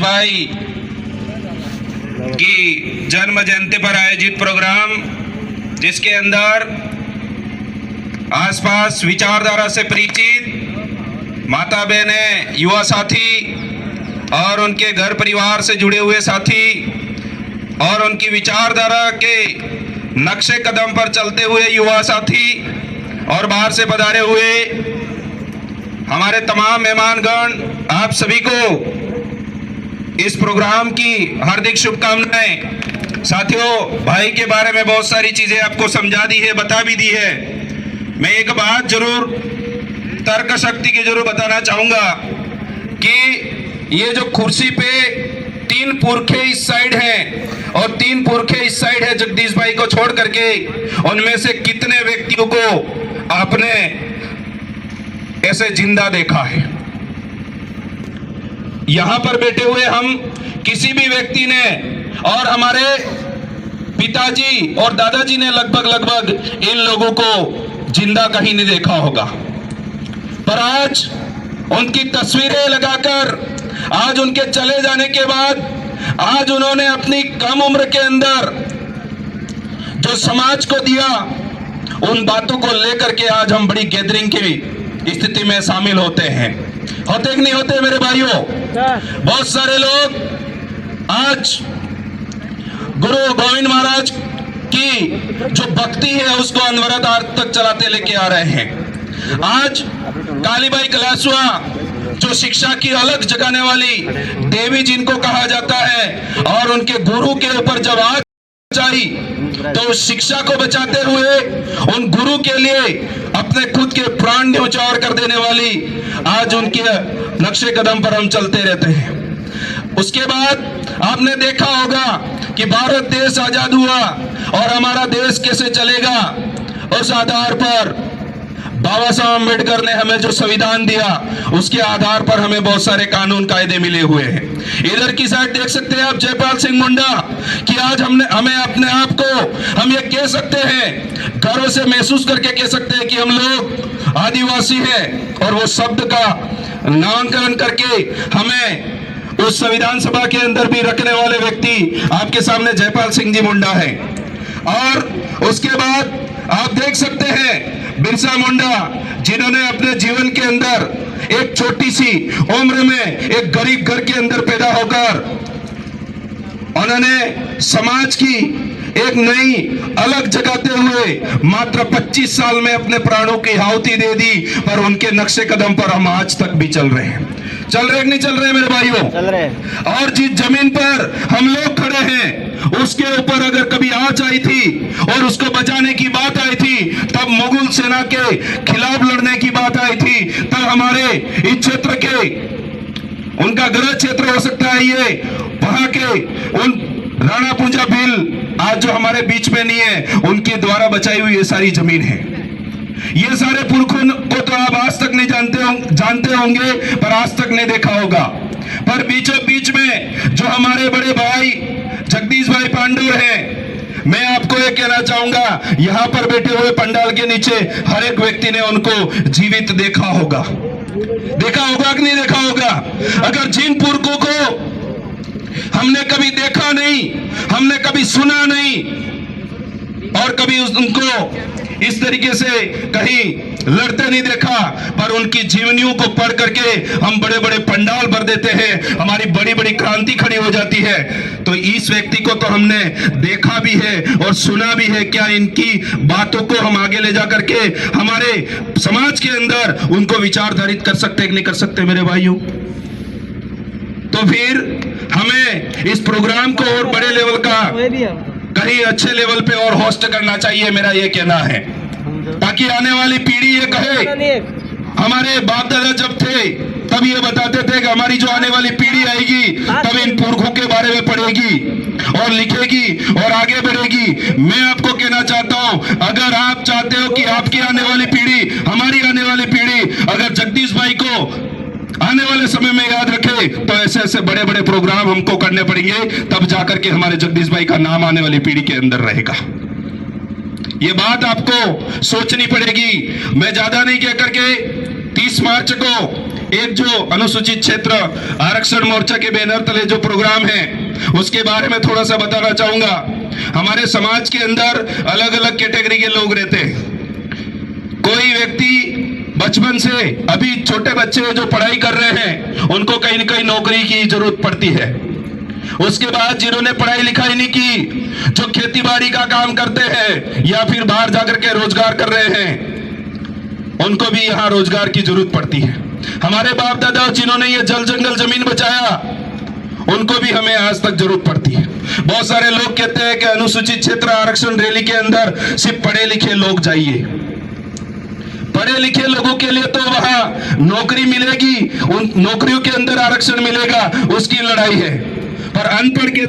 भाई की जन्म जयंती पर आयोजित प्रोग्राम, जिसके अंदर आसपास विचारधारा से परिचित माता बहनें, युवा साथी और उनके घर परिवार से जुड़े हुए साथी और उनकी विचारधारा के नक्शे कदम पर चलते हुए युवा साथी और बाहर से पधारे हुए हमारे तमाम मेहमानगण, आप सभी को इस प्रोग्राम की हार्दिक शुभकामनाएं। साथियों, भाई के बारे में बहुत सारी चीजें आपको समझा दी है, बता भी दी है। मैं एक बात जरूर तर्क शक्ति की जरूर बताना चाहूंगा कि ये जो कुर्सी पे 3 पुरखे इस साइड हैं और 3 पुरखे इस साइड है जगदीश भाई को छोड़ करके, उनमें से कितने व्यक्तियों को आपने ऐसे जिंदा देखा है? यहां पर बैठे हुए हम किसी भी व्यक्ति ने और हमारे पिताजी और दादाजी ने लगभग इन लोगों को जिंदा कहीं नहीं देखा होगा। पर आज उनकी तस्वीरें लगाकर, आज उनके चले जाने के बाद, आज उन्होंने अपनी कम उम्र के अंदर जो समाज को दिया, उन बातों को लेकर के आज हम बड़ी गैदरिंग की स्थिति में शामिल होते हैं। होते कि नहीं होते मेरे भाइयों? बहुत सारे लोग आज गुरु गोविंद महाराज की जो भक्ति है उसको अनवरत आज तक चलाते लेके आ रहे हैं। आज कालीबाई कलासुआ जो शिक्षा की अलग जगाने वाली देवी जिनको कहा जाता है, और उनके गुरु के ऊपर जब आग आई तो शिक्षा को बचाते हुए उन गुरु के लिए अपने खुद के प्राण न्यौछावर कर देने वाली आज उनके नक्शे कदम पर हम चलते रहते हैं। उसके बाद आपने देखा होगा कि भारत देश आजाद हुआ और हमारा देश कैसे चलेगा, उस आधार पर बाबा साहब अम्बेडकर ने हमें जो संविधान दिया उसके आधार पर हमें बहुत सारे कानून कायदे मिले हुए हैं। इधर की साइड देख सकते हैं आप जयपाल सिंह मुंडा कि आज हमें अपने आप को हम ये कह सकते हैं, गर्व से महसूस करके कह सकते हैं कि हम लोग आदिवासी हैं, और वो शब्द का नामकरण करके हमें उस संविधान सभा के अंदर भी रखने वाले व्यक्ति आपके सामने जयपाल सिंह जी मुंडा है। और उसके बाद आप देख सकते हैं बिरसा मुंडा, जिन्होंने अपने जीवन के अंदर एक छोटी सी उम्र में एक गरीब घर के अंदर पैदा होकर उन्होंने समाज की एक नई अलग जगाते हुए मात्र 25 साल में अपने प्राणों की आहुति दे दी। पर उनके नक्शे कदम पर हम आज तक भी चल रहे हैं। चल रहे कि नहीं चल रहे मेरे भाइयों? चल रहे। और जिस जमीन पर हम लोग खड़े हैं उसके ऊपर अगर कभी आंच आई थी और उसको बचाने की बात आई थी, तब मुगल सेना के खिलाफ लड़ने की बात आई थी, तब हमारे इस क्षेत्र के, उनका गृह क्षेत्र हो सकता है ये, वहां के उन राणा पूंजा भील आज जो हमारे बीच में नहीं है, उनके द्वारा बचाई हुई ये सारी जमीन है। ये सारे पुरखों को तो आप आज तक नहीं जानते होंगे, पर आज तक नहीं देखा होगा। पर बीचों बीच में जो हमारे बड़े भाई जगदीश भाई पांडुर हैं, मैं आपको ये कहना चाहूंगा, यहाँ पर बैठे हुए पंडाल के नीचे हर एक व्यक्ति ने उनको जीवित देखा होगा। देखा होगा कि नहीं देखा होगा? अगर जिन पुरखों को हमने कभी देखा नहीं, हमने कभी सुना नहीं और कभी उनको इस तरीके से कहीं लड़ते नहीं देखा, पर उनकी जीवनियों को पढ़ करके हम बड़े बड़े पंडाल भर देते हैं, हमारी बड़ी बड़ी क्रांति खड़ी हो जाती है। तो इस व्यक्ति को तो हमने देखा भी है और सुना भी है। क्या इनकी बातों को हम आगे ले जा करके हमारे समाज के अंदर उनको विचारधारित कर सकते हैं कि नहीं कर सकते मेरे भाइयों? तो फिर हमें इस प्रोग्राम को और बड़े लेवल का, कहीं अच्छे लेवल पे और होस्ट करना चाहिए, मेरा ये कहना है, ताकि आने वाली पीढ़ी ये कहे, हमारे बाप दादा जब थे तब ये बताते थे कि हमारी जो आने वाली पीढ़ी आएगी तब इन पुरखों के बारे में पढ़ेगी और लिखेगी और आगे बढ़ेगी। मैं आपको कहना चाहता हूं, अगर आप चाहते हो कि आपकी आने वाली पीढ़ी, हमारी आने वाली पीढ़ी अगर जगदीश भाई को आने वाले समय में याद रखे, तो ऐसे ऐसे बड़े बड़े प्रोग्राम हमको करने पड़ेंगे, तब जाकर के हमारे जगदीश भाई का नाम आने वाली पीढ़ी के अंदर रहेगा। ये बात आपको सोचनी पड़ेगी। मैं ज्यादा नहीं कह करके 30 मार्च को एक जो अनुसूचित क्षेत्र आरक्षण मोर्चा के बैनर तले जो प्रोग्राम है उसके बारे में थोड़ा सा बताना चाहूंगा। हमारे समाज के अंदर अलग अलग कैटेगरी के लोग रहते हैं। कोई व्यक्ति बचपन से, अभी छोटे बच्चे जो पढ़ाई कर रहे हैं उनको कहीं न कहीं नौकरी की जरूरत पड़ती है। उसके बाद जिन्होंने पढ़ाई लिखाई नहीं की, जो खेती बाड़ी का काम करते हैं या फिर बाहर जाकर के रोजगार कर रहे हैं, उनको भी यहाँ रोजगार की जरूरत पड़ती है। हमारे बाप दादा जिन्होंने ये जल जंगल जमीन बचाया, उनको भी हमें आज तक जरूरत पड़ती है। बहुत सारे लोग कहते हैं कि अनुसूचित क्षेत्र आरक्षण रैली के अंदर सिर्फ पढ़े लिखे लोग जाइए। पढ़े लिखे लोगों के लिए तो वहां नौकरी मिलेगी, उन नौकरियों के अंदर आरक्षण मिलेगा, उसकी लड़ाई है। पर अनपढ़ के